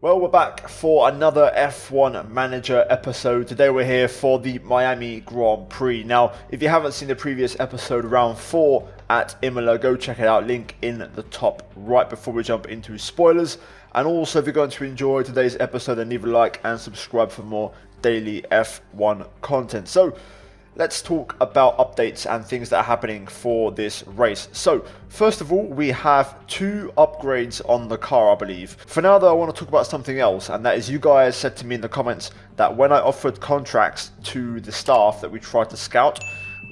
Well, we're back for another F1 Manager episode. Today we're here for the Miami Grand Prix. Now, if you haven't seen the previous episode, round 4 at Imola, go check it out. Link in the top right before we jump into spoilers. And also, if you're going to enjoy today's episode, then leave a like and subscribe for more daily F1 content. So, let's talk about updates and things that are happening for this race. So, first of all, we have 2 upgrades on the car, I believe. For now, though, I want to talk about something else, and that is you guys said to me in the comments that when I offered contracts to the staff that we tried to scout,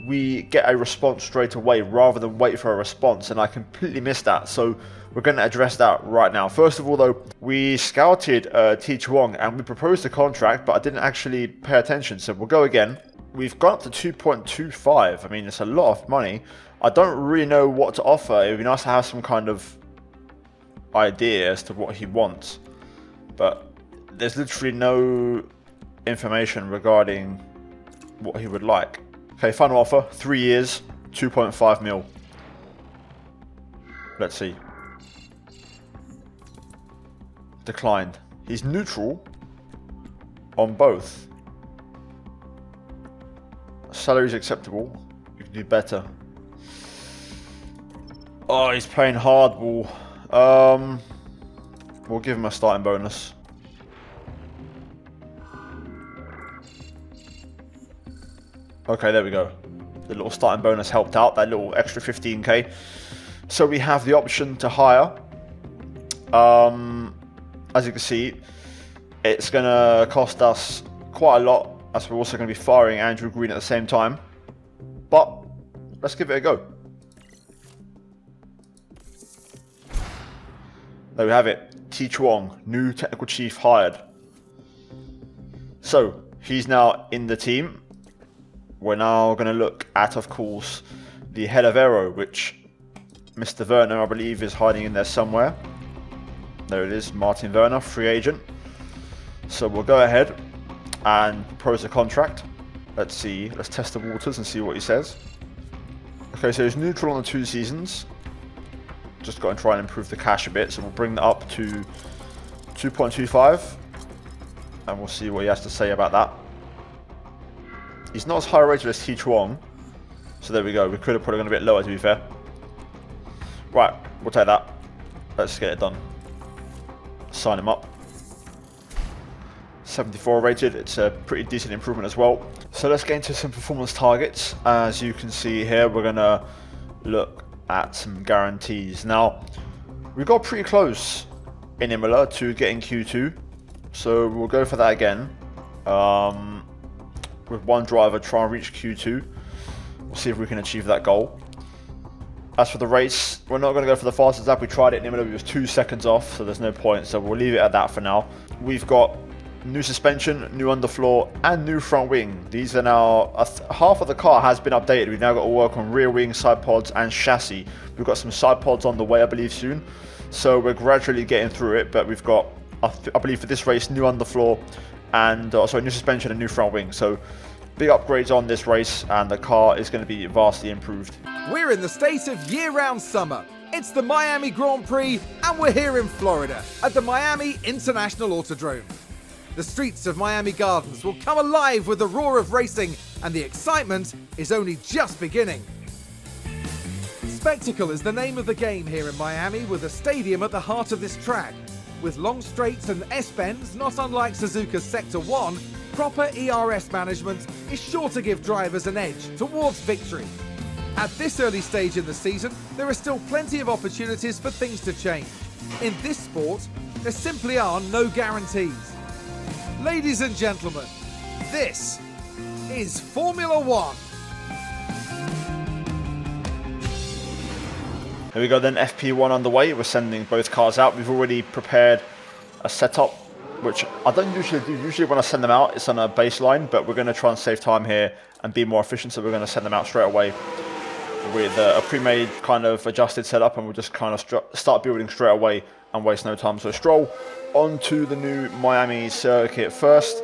we get a response straight away rather than wait for a response, and I completely missed that. So, we're going to address that right now. First of all, though, we scouted Teach Wong and we proposed a contract, but I didn't actually pay attention, so we'll go again. We've gone up to 2.25. I mean, it's a lot of money. I don't really know what to offer. It would be nice to have some kind of idea as to what he wants. But there's literally no information regarding what he would like. Okay, final offer. 3 years, 2.5 mil. Let's see. Declined. He's neutral on both. Salary's acceptable. You can do better. Oh, he's playing hardball. We'll give him a starting bonus. Okay, there we go. The little starting bonus helped out. That little extra 15k. So we have the option to hire. As you can see, it's going to cost us quite a lot, as we're also going to be firing Andrew Green at the same time. But let's give it a go. There we have it. Teach Wong, new technical chief hired. So he's now in the team. We're now going to look at, of course, the head of Aero, which Mr. Werner, I believe, is hiding in there somewhere. There it is, Martin Werner, free agent. So we'll go ahead and propose a contract. Let's see, let's test the waters and see what he says. Okay, so he's neutral on the 2 seasons. Just got to try and improve the cash a bit, so we'll bring that up to 2.25. And we'll see what he has to say about that. He's not as high rated as Teach Wong. So there we go, we could have probably gone a bit lower, to be fair. Right, we'll take that. Let's get it done. Sign him up. 74 rated, it's a pretty decent improvement as well. So let's get into some performance targets. As you can see here, we're going to look at some guarantees. Now, we got pretty close in Imola to getting Q2, so we'll go for that again. With one driver, try and reach Q2. We'll see if we can achieve that goal. As for the race, we're not going to go for the fastest lap. We tried it in Imola, we was 2 seconds off, so there's no point, so we'll leave it at that for now. We've got new suspension, new underfloor, and new front wing. These are now, half of the car has been updated. We've now got to work on rear wing, side pods, and chassis. We've got some side pods on the way, I believe, soon. So we're gradually getting through it, but we've got, I believe for this race, new underfloor, and new suspension and new front wing. So big upgrades on this race, and the car is going to be vastly improved. We're in the state of year-round summer. It's the Miami Grand Prix, and we're here in Florida at the Miami International Autodrome. The streets of Miami Gardens will come alive with the roar of racing, and the excitement is only just beginning. Spectacle is the name of the game here in Miami, with a stadium at the heart of this track. With long straights and S-bends, not unlike Suzuka's Sector 1, proper ERS management is sure to give drivers an edge towards victory. At this early stage in the season, there are still plenty of opportunities for things to change. In this sport, there simply are no guarantees. Ladies and gentlemen, this is Formula One. Here we go then, FP1 underway. We're sending both cars out. We've already prepared a setup, which I don't usually do. Usually when I send them out, it's on a baseline, but we're going to try and save time here and be more efficient, so we're going to send them out straight away with a pre-made kind of adjusted setup, and we'll just kind of start building straight away and waste no time. So stroll onto the new Miami circuit first,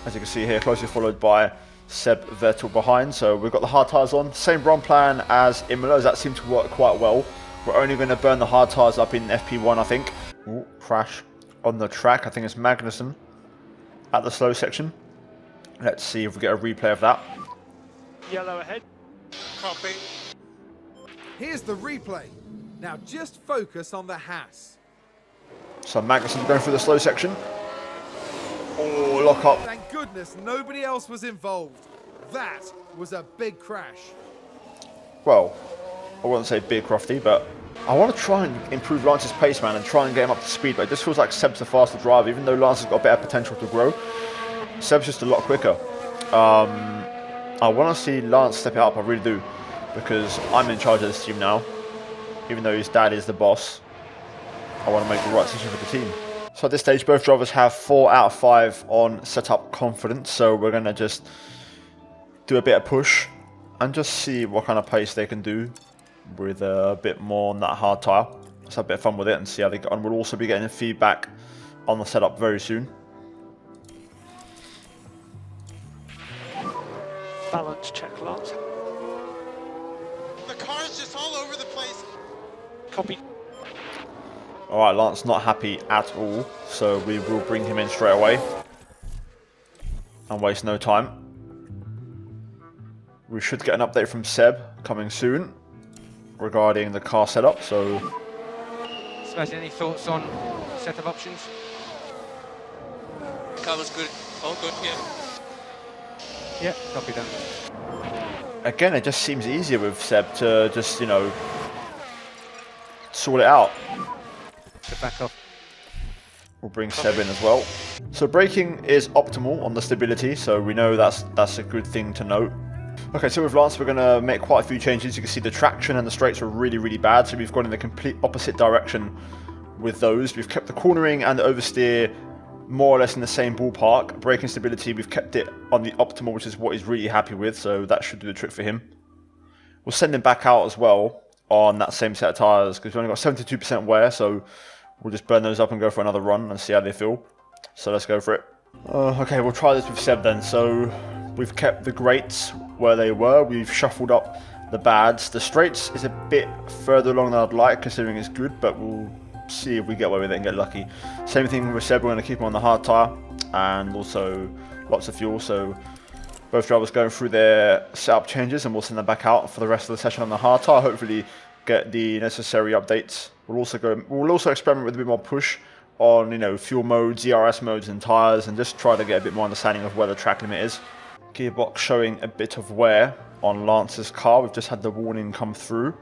as you can see here, closely followed by Seb Vettel behind. So we've got the hard tyres on, same run plan as Imola, as that seemed to work quite well. We're only going to burn the hard tyres up in FP1, I think. Ooh, crash on the track. I think it's Magnussen at the slow section. Let's see if we get a replay of that. Yellow ahead. Copy. Here's the replay. Now just focus on the Haas. So Magnussen going through the slow section. Oh, lock up. Thank goodness nobody else was involved. That was a big crash. Well, I wouldn't say big crofty, but I want to try and improve Lance's pace, man, and try and get him up to speed. But it just feels like Seb's a faster driver, even though Lance has got better potential to grow. Seb's just a lot quicker. I want to see Lance step it up, I really do, because I'm in charge of this team now. Even though his dad is the boss, I want to make the right decision for the team. So at this stage, both drivers have 4 out of 5 on setup confidence, so we're going to just do a bit of push and just see what kind of pace they can do with a bit more on that hard tyre. Let's have a bit of fun with it and see how they get on. We'll also be getting feedback on the setup very soon. Balance check, Lance. The car's just all over the place. Copy. Alright, Lance not happy at all, so we will bring him in straight away and waste no time. We should get an update from Seb coming soon regarding the car setup, so... Sebastian, any thoughts on setup options? Car was good. All good, yeah. Yeah, copy that. Again, it just seems easier with Seb to just, you know, sort it out. So back off. We'll bring Seb in as well. So braking is optimal on the stability, so we know that's a good thing to note. Okay, so with Lance, we're going to make quite a few changes. You can see the traction and the straights are really, really bad, so we've gone in the complete opposite direction with those. We've kept the cornering and the oversteer more or less in the same ballpark. Braking stability, we've kept it on the optimal, which is what he's really happy with, so that should do the trick for him. We'll send him back out as well on that same set of tyres, because we've only got 72% wear, so we'll just burn those up and go for another run and see how they feel. So let's go for it. Okay, we'll try this with Seb then. So we've kept the greats where they were. We've shuffled up the bads. The straights is a bit further along than I'd like, considering it's good, but we'll see if we get away with it and get lucky. Same thing with Seb, we're going to keep him on the hard tyre and also lots of fuel, so both drivers going through their setup changes and we'll send them back out for the rest of the session on the hard tyre, hopefully get the necessary updates. We'll also experiment with a bit more push on, you know, fuel modes, ERS modes and tyres, and just try to get a bit more understanding of where the track limit is. Gearbox showing a bit of wear on Lance's car. We've just had the warning come through.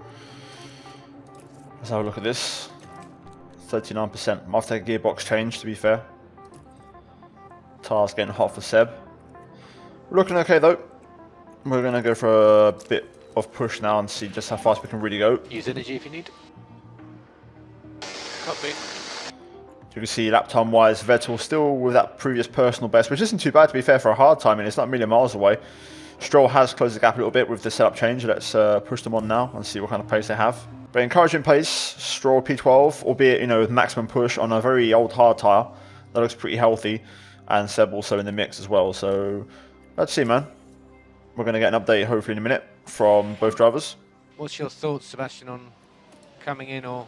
Let's have a look at this. 39%. Might have to take a gearbox change, to be fair. Tyres getting hot for Seb. We're looking okay though. We're going to go for a bit of push now and see just how fast we can really go. Use energy if you need. Copy. You can see lap time wise, Vettel still with that previous personal best, which isn't too bad to be fair for a hard time, and it's not a million miles away. Stroll has closed the gap a little bit with the setup change. Let's push them on now and see what kind of pace they have. But encouraging pace, Stroll P12, albeit, you know, with maximum push on a very old hard tyre. That looks pretty healthy, and Seb also in the mix as well. So let's see, man. We're going to get an update hopefully in a minute from both drivers. What's your thoughts, Sebastian, on coming in or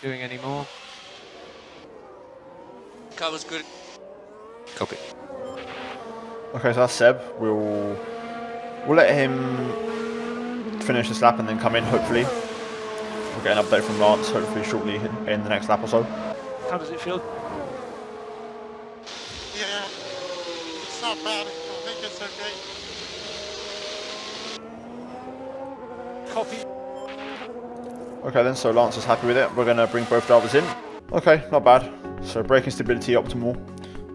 doing any more? Car was good. Copy. Okay, so that's Seb. We'll let him finish this lap and then come in, hopefully. We'll get an update from Lance, hopefully shortly in the next lap or so. How does it feel? Yeah, it's not bad. I think it's okay. Copy. Okay then, so Lance is happy with it. We're going to bring both drivers in. Okay, not bad. So braking stability optimal.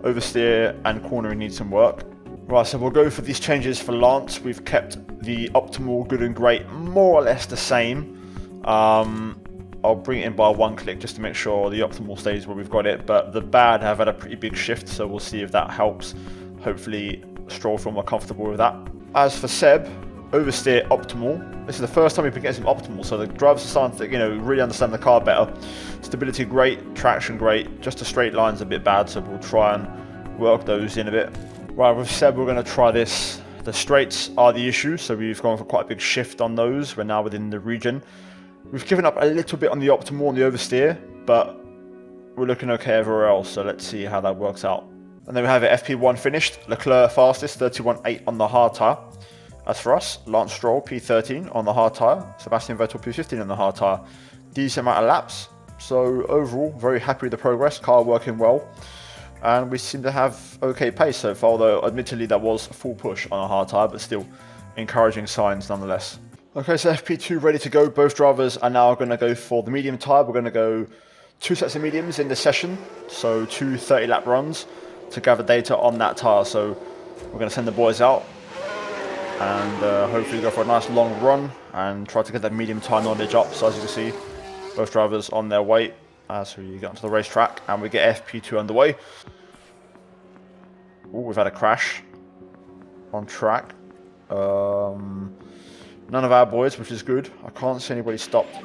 Oversteer and cornering needs some work. Right, so we'll go for these changes for Lance. We've kept the optimal, good and great more or less the same. I'll bring it in by one click just to make sure the optimal stays where we've got it. But the bad have had a pretty big shift, so we'll see if that helps. Hopefully Stroll feel more comfortable with that. As for Seb, oversteer optimal. This is the first time we've been getting him optimal, so the drivers are starting to, you know, really understand the car better. Stability great, traction great, just the straight line's a bit bad, so we'll try and work those in a bit. Right, with Seb we're going to try this. The straights are the issue, so we've gone for quite a big shift on those. We're now within the region. We've given up a little bit on the optimal and the oversteer, but we're looking okay everywhere else, so let's see how that works out. And then we have it, FP1 finished, Leclerc fastest, 31.8 on the hard tyre. As for us, Lance Stroll, P13 on the hard tyre, Sebastian Vettel, P15 on the hard tyre. Decent amount of laps, so overall, very happy with the progress, car working well. And we seem to have okay pace so far, although admittedly that was a full push on a hard tyre, but still encouraging signs nonetheless. Okay, so FP2 ready to go. Both drivers are now going to go for the medium tyre. We're going to go 2 sets of mediums in this session, so 2 30-lap runs to gather data on that tyre. So we're going to send the boys out and hopefully go for a nice long run and try to get that medium tyre knowledge up. So as you can see, both drivers on their way as we get onto the racetrack and we get FP2 underway. Ooh, we've had a crash on track. None of our boys, which is good. I can't see anybody stopped.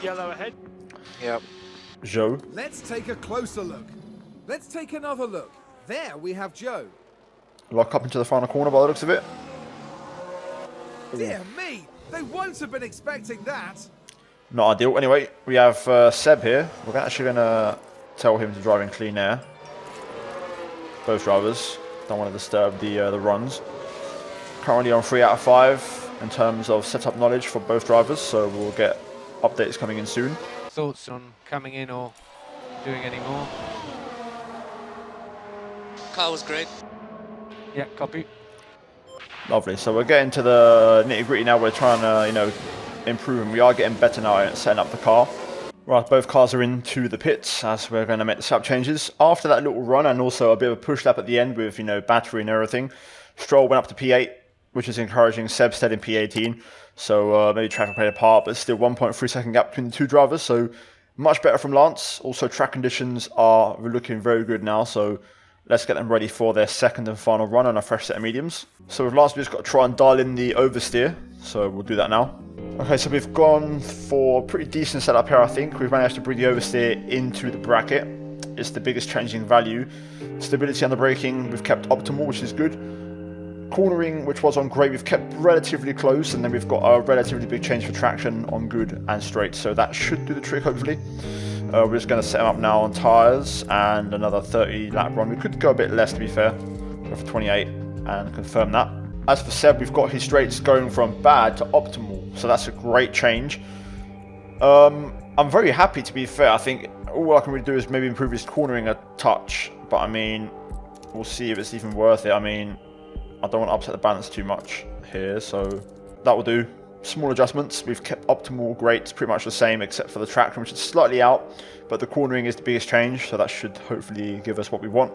Yellow ahead. Yep. Joe. Let's take a closer look. Let's take another look. There we have Joe. Lock up into the final corner by the looks of it. Dear me, they won't have been expecting that. Not ideal. Anyway, we have Seb here. We're actually going to tell him to drive in clean air. Both drivers. Don't want to disturb the runs. Currently on 3 out of 5 in terms of setup knowledge for both drivers, so we'll get updates coming in soon. Thoughts on coming in or doing any more? Car was great. Yeah, copy. Lovely. So we're getting to the nitty gritty now. We're trying to, improve, and we are getting better now at setting up the car. Right, both cars are into the pits as we're going to make the setup changes. After that little run and also a bit of a push lap at the end with, battery and everything, Stroll went up to P8, which is encouraging. Seb stayed in P18, so maybe traffic played a part, but still 1.3 second gap between the two drivers, so much better from Lance. Also, track conditions are looking very good now, so let's get them ready for their second and final run on a fresh set of mediums. So with Lance, we've just got to try and dial in the oversteer, so we'll do that now. Okay, so we've gone for a pretty decent setup here, I think. We've managed to bring the oversteer into the bracket. It's the biggest changing value. Stability on the braking, we've kept optimal, which is good. Cornering, which was on great, we've kept relatively close, and then we've got a relatively big change for traction on good and straight, so that should do the trick, hopefully. We're just going to set them up now on tyres and another 30 lap run. We could go a bit less, to be fair, go for 28 and confirm that. As for Seb, we've got his straights going from bad to optimal, so that's a great change. I'm very happy, to be fair. I think all I can really do is maybe improve his cornering a touch, but we'll see if it's even worth it. I don't want to upset the balance too much here, so that will do. Small adjustments. We've kept optimal greats pretty much the same except for the traction, which is slightly out, but the cornering is the biggest change, so that should hopefully give us what we want.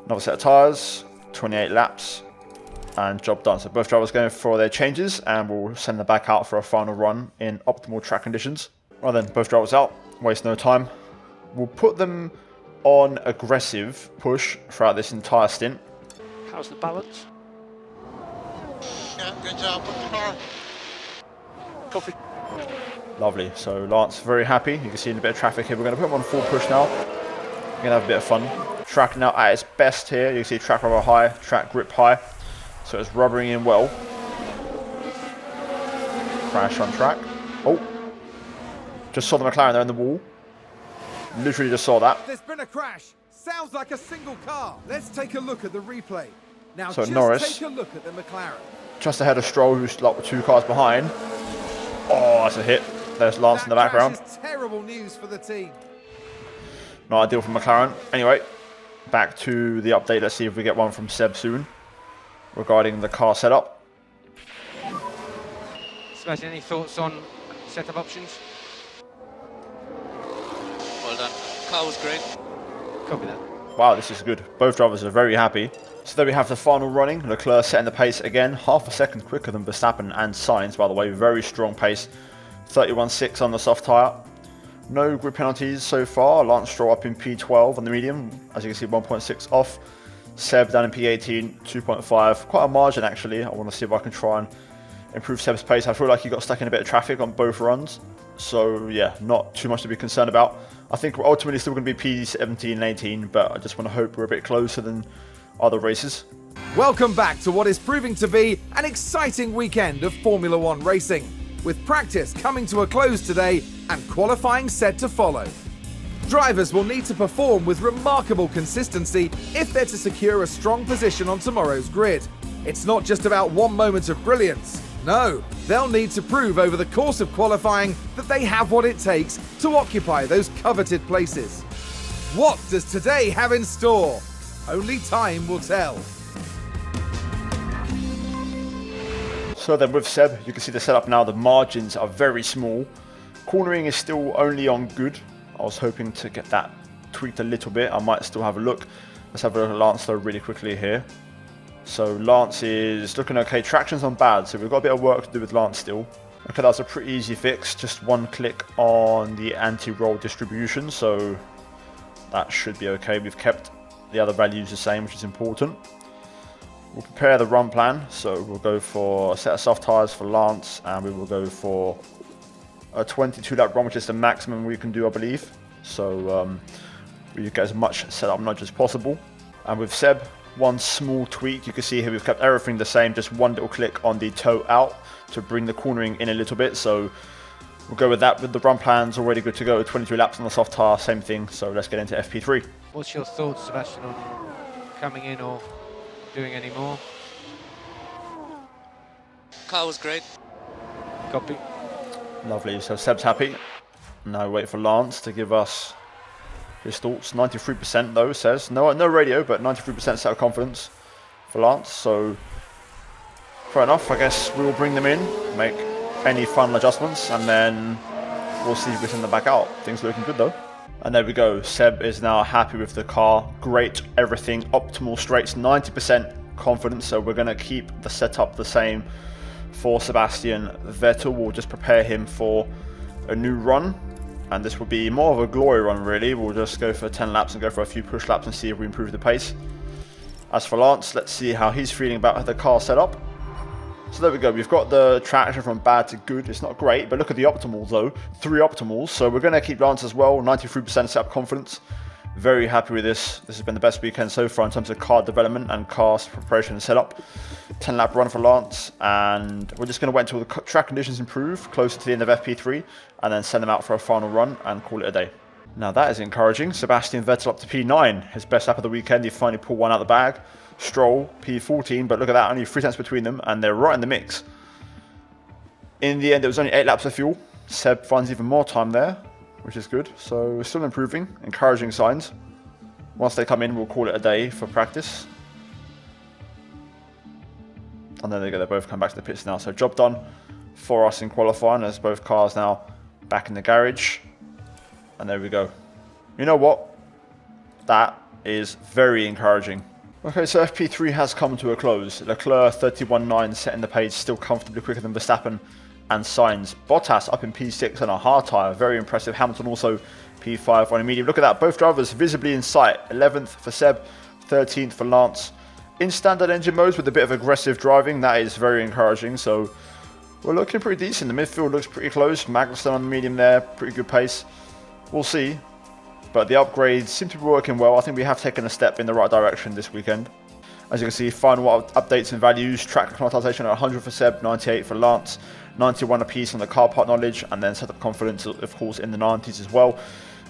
Another set of tyres, 28 laps, and job done. So both drivers going for their changes, and we'll send them back out for a final run in optimal track conditions. Right then, both drivers out, waste no time. We'll put them on aggressive push throughout this entire stint. How's the balance? Yeah, good job with the car. Copy. Lovely. So Lance very happy. You can see in a bit of traffic here. We're going to put him on full push now. We're going to have a bit of fun. Track now at its best here. You can see track rubber high, track grip high. So it's rubbering in well. Crash on track. Oh. Just saw the McLaren there in the wall. Literally just saw that. There's been a crash. Sounds like a single car. Let's take a look at the replay. Now So just Norris, take a look at the McLaren. just ahead of Stroll, who's like 2 cars behind. Oh, that's a hit. There's Lance in the background. That crash is terrible news for the team. Not ideal for McLaren. Anyway, back to the update. Let's see if we get one from Seb soon regarding the car setup. Sebastian, any thoughts on setup options? Well done. Car was great. Copy that. Wow, this is good. Both drivers are very happy. So there we have the final running. Leclerc setting the pace again. Half a second quicker than Verstappen and Sainz, by the way. Very strong pace. 31.6 on the soft tyre. No grid penalties so far. Lance Stroll up in P12 on the medium. As you can see, 1.6 off. Seb down in P18, 2.5. Quite a margin, actually. I want to see if I can try and improve Seb's pace. I feel like he got stuck in a bit of traffic on both runs. So, yeah, not too much to be concerned about. I think we're ultimately still going to be P17 and 18, but I just want to hope we're a bit closer than other races. Welcome back to what is proving to be an exciting weekend of Formula One racing, with practice coming to a close today and qualifying set to follow. Drivers will need to perform with remarkable consistency if they're to secure a strong position on tomorrow's grid. It's not just about one moment of brilliance. No, they'll need to prove over the course of qualifying that they have what it takes to occupy those coveted places. What does today have in store? Only time will tell. So then with Seb, you can see the setup now, the margins are very small. Cornering is still only on good. I was hoping to get that tweaked a little bit. I might still have a look. Let's have a look at Lance though really quickly here. So Lance is looking okay, traction's on bad, so we've got a bit of work to do with Lance still. Okay, that's a pretty easy fix, just one click on the anti-roll distribution, so that should be okay. We've kept the other values the same, which is important. We'll prepare the run plan, so we'll go for a set of soft tyres for Lance, and we will go for a 22 lap run, which is the maximum we can do, I believe. So we get as much setup nudge as possible. And with Seb, one small tweak, you can see here we've kept everything the same, just one little click on the toe out to bring the cornering in a little bit. So we'll go with that. With the run plans already good to go, 22 laps on the soft tyre, same thing. So let's get into FP3. What's your thoughts, Sebastian, on coming in or doing any more? Car was great. Copy. Lovely, so Seb's happy. Now wait for Lance to give us his thoughts. 93% though, says. No radio, but 93% set of confidence for Lance. So fair enough, I guess we will bring them in, make any final adjustments, and then we'll see if we send them back out. Things are looking good though. And there we go, Seb is now happy with the car. Great, everything, optimal straights, 90% confidence. So we're gonna keep the setup the same for Sebastian Vettel. We'll just prepare him for a new run, and this will be more of a glory run really. We'll just go for 10 laps and go for a few push laps and see if we improve the pace. As for Lance, let's see how he's feeling about the car setup. So there we go, we've got the traction from bad to good. It's not great, but look at the optimals though, 3 optimals. So we're going to keep Lance as well, 93% setup confidence. Very happy with this. This has been the best weekend so far in terms of car development and car preparation and setup. 10 lap run for Lance, and we're just going to wait until the track conditions improve closer to the end of FP3 and then send them out for a final run and call it a day. Now that is encouraging. Sebastian Vettel up to P9, his best lap of the weekend. He finally pulled one out of the bag. Stroll P14, but look at that, only 3 tenths between them, and they're right in the mix. In the end, it was only 8 laps of fuel. Seb finds even more time there, which is good. So we're still improving, encouraging signs. Once they come in, we'll call it a day for practice. And there they go, they both come back to the pits now. So job done for us in qualifying, as both cars now back in the garage. And there we go. You know what? That is very encouraging. Okay, so FP3 has come to a close. Leclerc 31.9 setting the pace, still comfortably quicker than Verstappen and Sainz. Bottas up in P6 on a hard tyre, very impressive. Hamilton also P5 on a medium. Look at that, both drivers visibly in sight. 11th for Seb, 13th for Lance. In standard engine modes with a bit of aggressive driving, that is very encouraging. So we're looking pretty decent. The midfield looks pretty close. Magnussen on the medium there, pretty good pace. We'll see. But the upgrades seem to be working well. I think we have taken a step in the right direction this weekend. As you can see, final updates and values. Track acclimatization at 100 for Seb, 98 for Lance, 91 apiece on the car part knowledge, and then setup confidence, of course, in the 90s as well.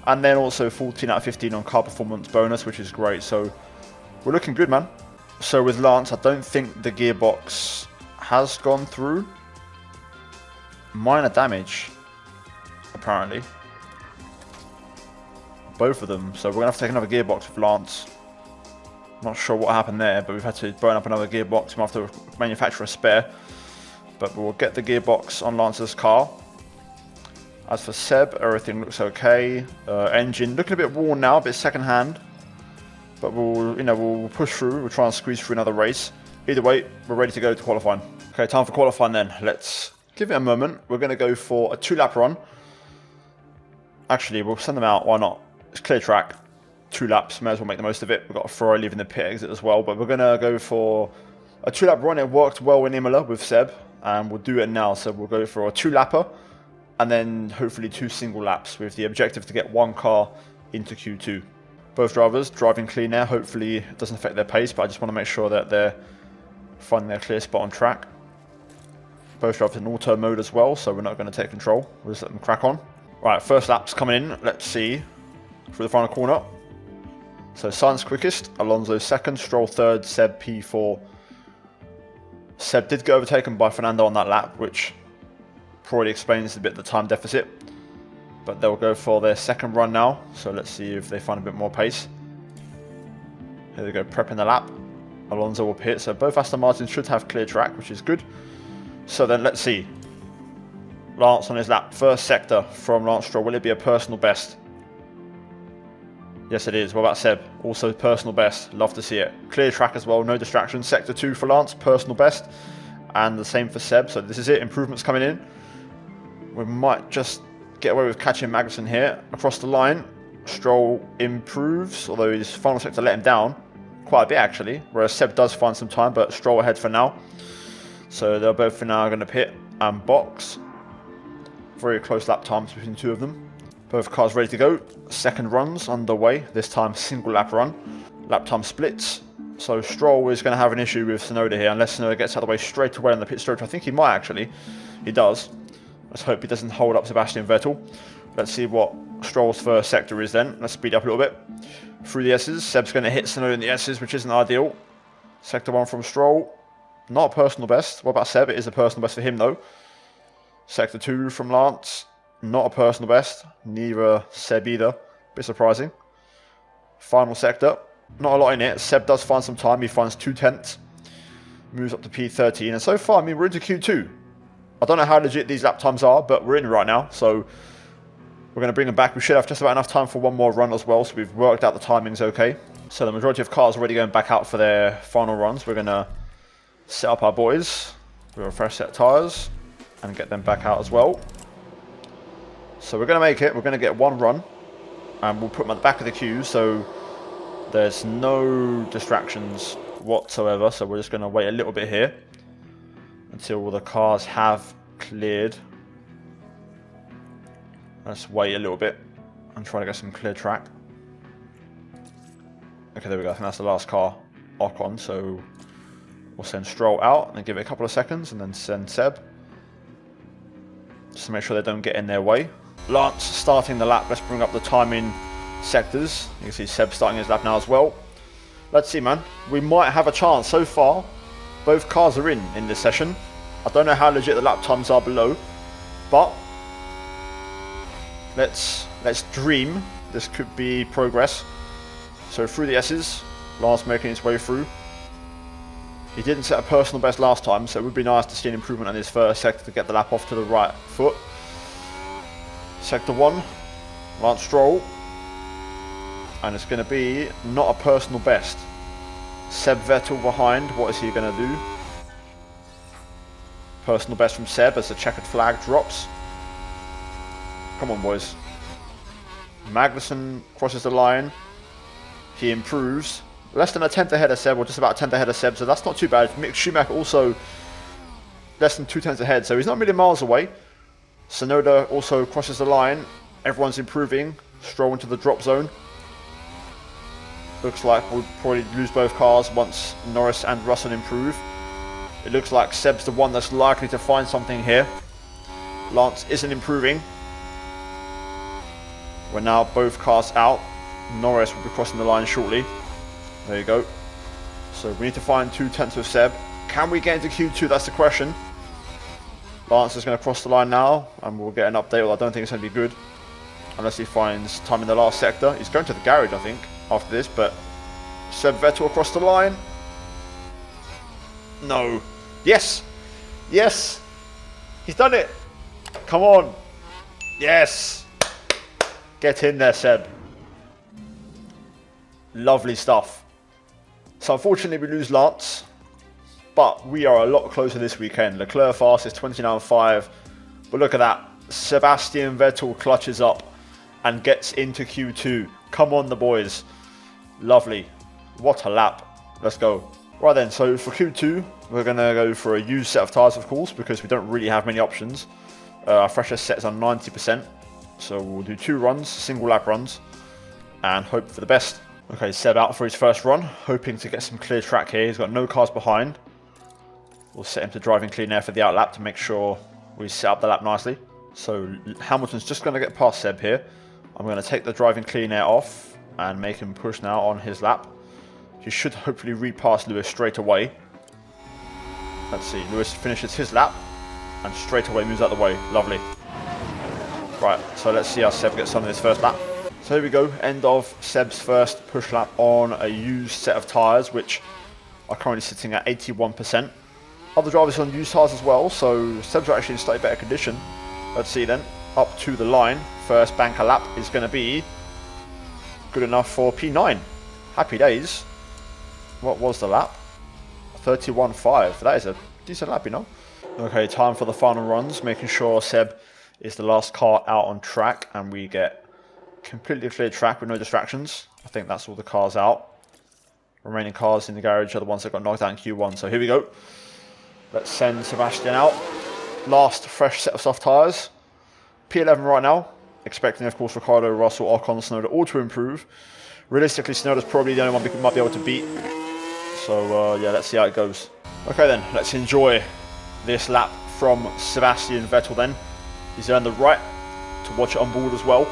And then also 14 out of 15 on car performance bonus, which is great. So we're looking good, man. So with Lance, I don't think the gearbox has gone through. Minor damage, apparently. Both of them, so we're going to have to take another gearbox with Lance. Not sure what happened there, but we've had to burn up another gearbox. We'll have to manufacture a spare, but we'll get the gearbox on Lance's car. As for Seb, everything looks okay. Engine looking a bit worn now, a bit second hand, but we'll push through. We'll try and squeeze through another race. Either way, we're ready to go to qualifying. Okay, time for qualifying then. Let's give it a moment. We're going to go for a 2-lap run. Actually, we'll send them out. Why not? It's clear track, 2 laps, may as well make the most of it. We've got a Ferrari leaving the pit exit as well, but we're going to go for a 2-lap run. It worked well in Imola with Seb, and we'll do it now. So we'll go for a 2-lapper, and then hopefully 2 single laps with the objective to get 1 car into Q2. Both drivers driving clean there. Hopefully it doesn't affect their pace, but I just want to make sure that they're finding their clear spot on track. Both drivers in auto mode as well, so we're not going to take control. We'll just let them crack on. Right, first lap's coming in. Let's see through the final corner. So Sainz quickest, Alonso second, Stroll third, Seb P4. Seb did get overtaken by Fernando on that lap, which probably explains a bit the time deficit. But they'll go for their second run now, so let's see if they find a bit more pace. Here they go, prepping the lap. Alonso will pit, so both Aston Martins should have clear track, which is good. So then let's see. Lance on his lap, first sector from Lance Stroll. Will it be a personal best? Yes, it is. What about Seb? Also personal best. Love to see it. Clear track as well, no distractions. Sector 2 for Lance, personal best. And the same for Seb. So this is it. Improvements coming in. We might just get away with catching Magnussen here. Across the line, Stroll improves, although his final sector let him down. Quite a bit actually. Whereas Seb does find some time, but Stroll ahead for now. So they're both for now going to pit and box. Very close lap times between the two of them. Both cars ready to go. Second runs underway. This time single lap run. Lap time splits. So Stroll is going to have an issue with Tsunoda here unless Tsunoda gets out of the way straight away on the pit straight. I think he might actually. He does. Let's hope he doesn't hold up Sebastian Vettel. Let's see what Stroll's first sector is then. Let's speed up a little bit. Through the S's. Seb's going to hit Tsunoda in the S's, which isn't ideal. Sector 1 from Stroll. Not a personal best. What about Seb? It is a personal best for him though. Sector 2 from Lance. Not a personal best. Neither Seb either. Bit surprising. Final sector. Not a lot in it. Seb does find some time. He finds 2/10. Moves up to P13. And so far, I mean, we're into Q2. I don't know how legit these lap times are, but we're in right now. So we're going to bring them back. We should have just about enough time for one more run as well. So we've worked out the timings okay. So the majority of cars are already going back out for their final runs. We're going to set up our boys with a fresh set of tyres and get them back out as well. So we're going to make it. We're going to get one run and we'll put them at the back of the queue so there's no distractions whatsoever. So we're just going to wait a little bit here until the cars have cleared. Let's wait a little bit and try to get some clear track. Okay, there we go. I think that's the last car Ocon. So we'll send Stroll out and give it a couple of seconds and then send Seb. Just to make sure they don't get in their way. Lance starting the lap. Let's bring up the timing sectors. You can see Seb starting his lap now as well. Let's see, man. We might have a chance. So far, both cars are in this session. I don't know how legit the lap times are below, but let's dream. This could be progress. So through the S's, Lance making his way through. He didn't set a personal best last time, so it would be nice to see an improvement on his first sector to get the lap off to the right foot. Sector 1, Lance Stroll. And it's going to be not a personal best. Seb Vettel behind, what is he going to do? Personal best from Seb as the checkered flag drops. Come on, boys. Magnussen crosses the line. He improves. Less than a tenth ahead of Seb, or just about a tenth ahead of Seb, so that's not too bad. Mick Schumacher also less than 2/10 ahead, so he's not a million miles away. Tsunoda also crosses the line. Everyone's improving. Stroll into the drop zone. Looks like we'll probably lose both cars once Norris and Russell improve. It looks like Seb's the one that's likely to find something here. Lance isn't improving. We're now both cars out. Norris will be crossing the line shortly. There you go. So we need to find 2/10 of Seb. Can we get into Q2? That's the question. Lance is going to cross the line now, and we'll get an update. Well, I don't think it's going to be good unless he finds time in the last sector. He's going to the garage, I think, after this. But Seb Vettel across the line. No. Yes. Yes. He's done it. Come on. Yes. Get in there, Seb. Lovely stuff. So unfortunately we lose Lance, but we are a lot closer this weekend. Leclerc fastest 29.5, but look at that. Sebastian Vettel clutches up and gets into Q2. Come on, the boys. Lovely. What a lap. Let's go. Right then, so for Q2, we're going to go for a used set of tyres, of course, because we don't really have many options. Our freshest set is on 90%, so we'll do 2 runs, single lap runs, and hope for the best. Okay, Seb out for his first run, hoping to get some clear track here. He's got no cars behind. We'll set him to driving clean air for the out lap to make sure we set up the lap nicely. So Hamilton's just going to get past Seb here. I'm going to take the driving clean air off and make him push now on his lap. He should hopefully repass Lewis straight away. Let's see, Lewis finishes his lap and straight away moves out the way. Lovely. Right, so let's see how Seb gets on in his first lap. So here we go, end of Seb's first push lap on a used set of tyres, which are currently sitting at 81%. Other drivers on used tyres as well, so Seb's are actually in slightly better condition. Let's see then, up to the line. First banker lap is going to be good enough for P9. Happy days. What was the lap? 31.5. That is a decent lap, you know. Okay, time for the final runs, making sure Seb is the last car out on track and we get completely cleared track with no distractions. I think that's all the cars out. Remaining cars in the garage are the ones that got knocked out in Q1. So here we go. Let's send Sebastian out. Last fresh set of soft tyres. P11 right now. Expecting, of course, Ricardo, Russell, Ocon, Tsunoda all to improve. Realistically, Tsunoda's probably the only one we might be able to beat. So, yeah, let's see how it goes. Okay, then. Let's enjoy this lap from Sebastian Vettel, then. He's earned the right to watch it on board as well.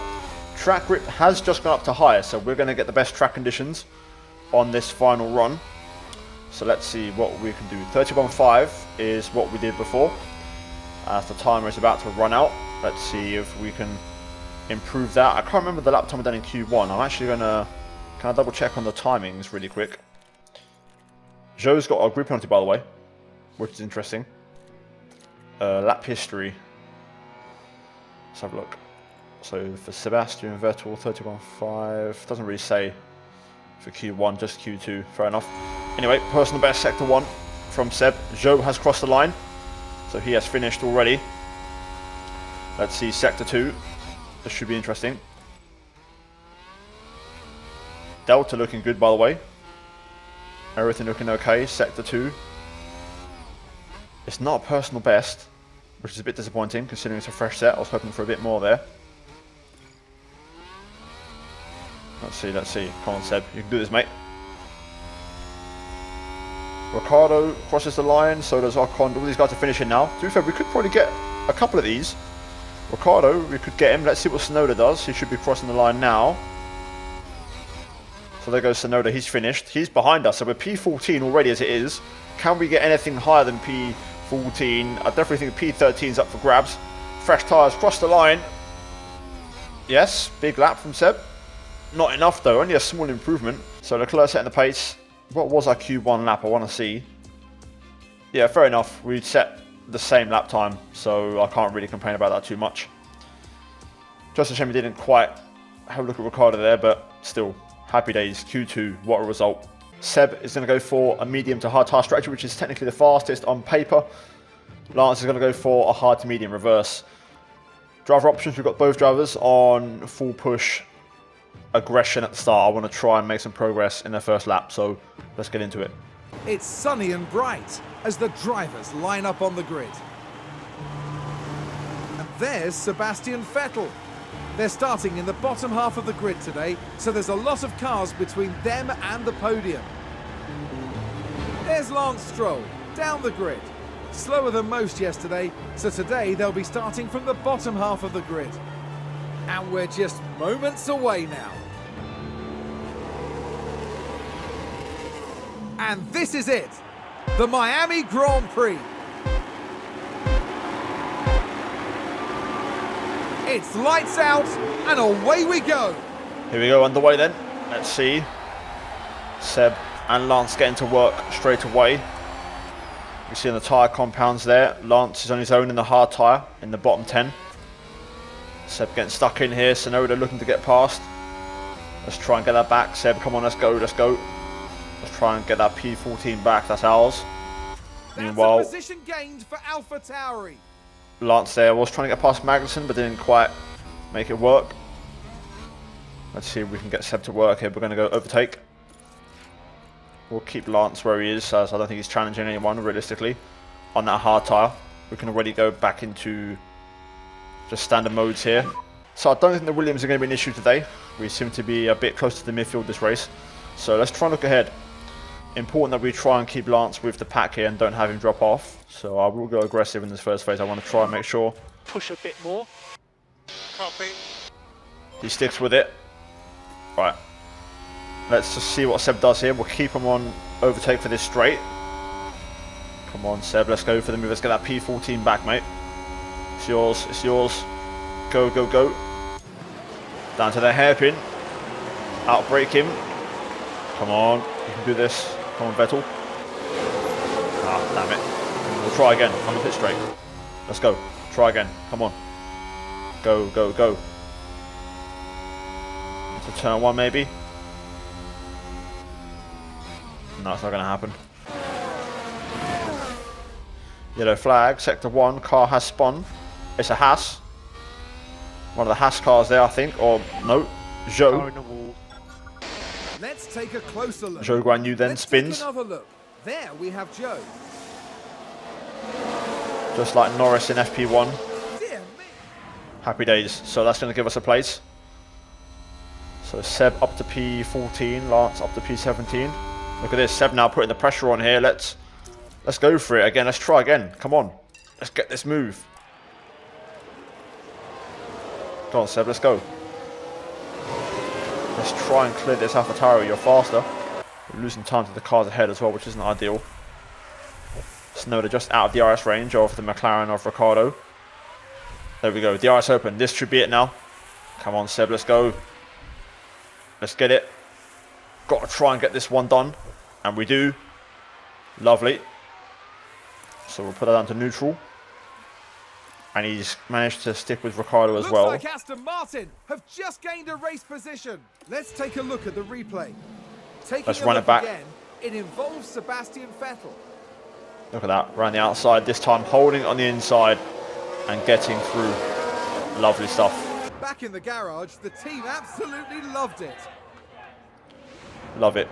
Track grip has just gone up to higher, so we're going to get the best track conditions on this final run. So let's see what we can do. 31.5 is what we did before. As the timer is about to run out, let's see if we can improve that. I can't remember the lap time we done in Q1. I'm actually going to... Can I double check on the timings really quick? Joe's got a grid penalty, by the way, which is interesting. Lap history. Let's have a look. So for Sebastian Vettel, 31.5. Doesn't really say for Q1, just Q2. Fair enough. Anyway, personal best sector 1 from Seb. Joe has crossed the line, so he has finished already. Let's see sector 2. This should be interesting. Delta looking good, by the way. Everything looking okay. Sector 2. It's not a personal best, which is a bit disappointing considering it's a fresh set. I was hoping for a bit more there. Let's see, let's see. Come on, Seb. You can do this, mate. Ricardo crosses the line, so does Ocon. All these guys are finishing now. To be fair, we could probably get a couple of these. Ricardo, we could get him. Let's see what Tsunoda does. He should be crossing the line now. So there goes Tsunoda. He's finished. He's behind us, so we're P14 already as it is. Can we get anything higher than P14? I definitely think P13 is up for grabs. Fresh tyres, cross the line. Yes, big lap from Seb. Not enough though, only a small improvement. So Leclerc setting the pace. What was our Q1 lap? I want to see. Yeah, fair enough. We set the same lap time, so I can't really complain about that too much. Just a shame we didn't quite have a look at Ricardo there, but still, happy days. Q2, what a result. Seb is going to go for a medium to hard tire strategy, which is technically the fastest on paper. Lance is going to go for a hard to medium reverse. Driver options, we've got both drivers on full push aggression at the start. I want to try and make some progress in their first lap, so let's get into it. It's sunny and bright as the drivers line up on the grid. And there's Sebastian Vettel. They're starting in the bottom half of the grid today, so there's a lot of cars between them and the podium. There's Lance Stroll, down the grid. Slower than most yesterday, so today they'll be starting from the bottom half of the grid. And we're just moments away now. And this is it, the Miami Grand Prix. It's lights out and away we go. Here we go, underway then. Let's see. Seb and Lance getting to work straight away. You see on the tyre compounds there, Lance is on his own in the hard tyre in the bottom 10. Seb getting stuck in here, Tsunoda looking to get past. Let's try and get that back. Seb, come on, let's go, let's go. Let's try and get that P14 back, that's ours. Meanwhile, that's a position gained for AlphaTauri. Lance there was trying to get past Magnussen, but didn't quite make it work. Let's see if we can get Seb to work here. We're going to go overtake. We'll keep Lance where he is, as I don't think he's challenging anyone realistically on that hard tyre. We can already go back into just standard modes here. So I don't think the Williams are going to be an issue today. We seem to be a bit close to the midfield this race. So let's try and look ahead. Important that we try and keep Lance with the pack here and don't have him drop off. So I will go aggressive in this first phase. I want to try and make sure. Push a bit more. Copy. He sticks with it. Right. Let's just see what Seb does here. We'll keep him on overtake for this straight. Come on, Seb. Let's go for the move. Let's get that P14 back, mate. It's yours. It's yours. Go, go, go. Down to the hairpin. Outbrake him. Come on. You can do this. Come on, Vettel. Ah, damn it. We'll try again. I'm going to pit straight. Let's go. Try again. Come on. Go, go, go. Into turn 1, maybe. No, it's not going to happen. Yellow flag. Sector 1. Car has spun. It's a Haas. One of the Haas cars there, I think. Or, no. Zhou. Let's take a closer look. Zhou Guan Yu then spins. Take another look. There we have Zhou. Just like Norris in FP1. Dear me. Happy days. So that's going to give us a place. So Seb up to P14, Lance up to P17. Look at this, Seb now putting the pressure on here. Let's go for it again. Let's try again. Come on. Let's get this move. Go on, Seb. Let's go. Let's try and clear this AlphaTauri. You're faster. We're losing time to the cars ahead as well, which isn't ideal. Snowden just out of the DRS range of the McLaren of Ricardo. There we go. DRS open. This should be it now. Come on, Seb. Let's go. Let's get it. Got to try and get this one done. And we do. Lovely. So we'll put that down to neutral. And he's managed to stick with Ricardo as well. Looks like Aston Martin have just gained a race position. Let's take a look at the replay. Let's run it back. Again, it involves Sebastian Vettel. Look at that. Around the outside. This time holding on the inside and getting through. Lovely stuff. Back in the garage, the team absolutely loved it. Love it.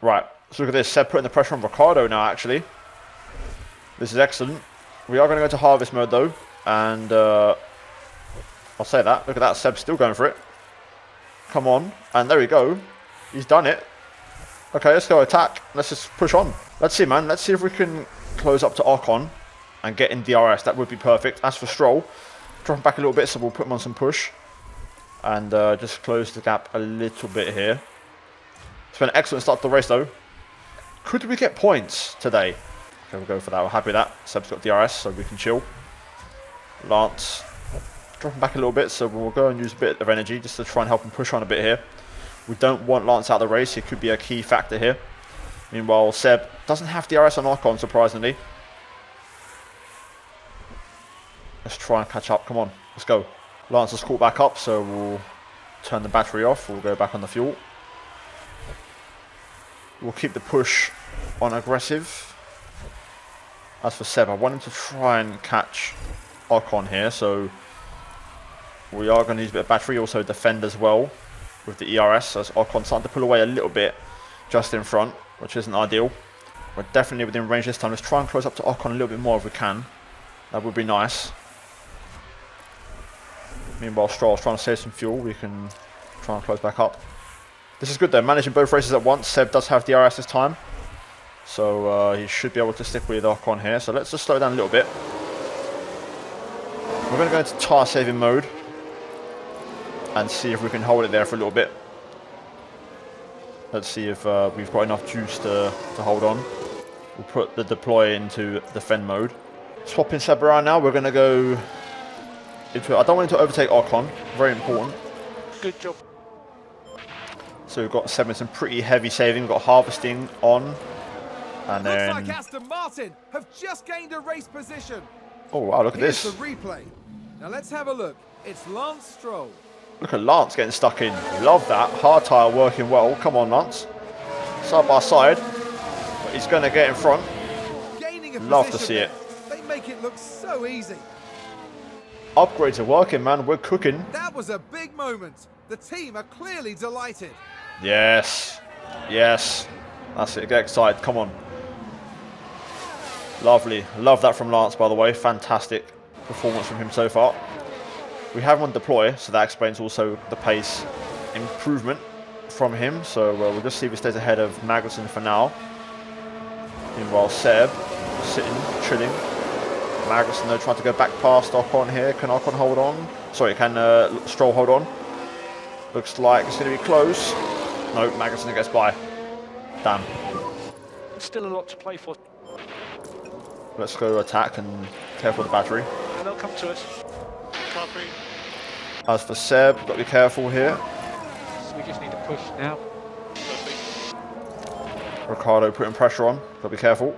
Right. So look at this. Seb putting the pressure on Ricardo now, actually. This is excellent. We are going to go to harvest mode, though. And I'll say that. Look at that. Seb's still going for it. Come on. And there we go. He's done it. Okay, let's go attack. Let's just push on. Let's see, man. Let's see if we can close up to Ocon and get in DRS. That would be perfect. As for Stroll, drop him back a little bit, so we'll put him on some push. And just close the gap a little bit here. It's been an excellent start to the race, though. Could we get points today? Okay, we'll go for that. We're happy with that. Seb's got DRS, so we can chill. Lance, drop him back a little bit, so we'll go and use a bit of energy just to try and help him push on a bit here. We don't want Lance out of the race. He could be a key factor here. Meanwhile, Seb doesn't have DRS on Ocon, surprisingly. Let's try and catch up. Come on, let's go. Lance has caught back up, so we'll turn the battery off. We'll go back on the fuel. We'll keep the push on aggressive. As for Seb, I want him to try and catch Ocon here, so we are going to use a bit of battery, also defend as well with the ERS, as Ocon starting to pull away a little bit just in front, which isn't ideal. We're definitely within range this time. Let's try and close up to Ocon a little bit more if we can. That would be nice. Meanwhile, Stroll's trying to save some fuel. We can try and close back up. This is good though, managing both races at once. Seb does have DRS this time, so he should be able to stick with Ocon here. So let's just slow down a little bit. We're going to go into tyre saving mode and see if we can hold it there for a little bit. Let's see if we've got enough juice to hold on. We'll put the deploy into defend mode. Swapping Seb around now. We're going to go into, I don't want him to overtake Ocon. Very important. Good job. So we've got Seb with some pretty heavy saving. We've got harvesting on. And then... Looks like Aston Martin have just gained a race position. Oh wow, look at Here's this. the replay. Now let's have a look. It's Lance Stroll. Look at Lance getting stuck in. Love that. Hard tyre working well. Come on, Lance. Side by side. But he's going to get in front. Gaining a Love to position see it. there. They make it look so easy. Upgrades are working, man. We're cooking. That was a big moment. The team are clearly delighted. Yes. Yes. That's it. Get excited. Come on. Lovely. Love that from Lance, by the way. Fantastic performance from him so far. We have him on deploy, so that explains also the pace improvement from him. So we'll just see if he stays ahead of Magnussen for now. Meanwhile, Seb sitting, chilling. Magnussen though trying to go back past Ocon here. Can Ocon hold on? Sorry, can Stroll hold on? Looks like it's going to be close. No, Magnussen gets by. Damn. Still a lot to play for. Let's go attack and careful with the battery. And they'll come to us. Copy. As for Seb, got to be careful here. So we just need to push now. Ricardo putting pressure on. Got to be careful.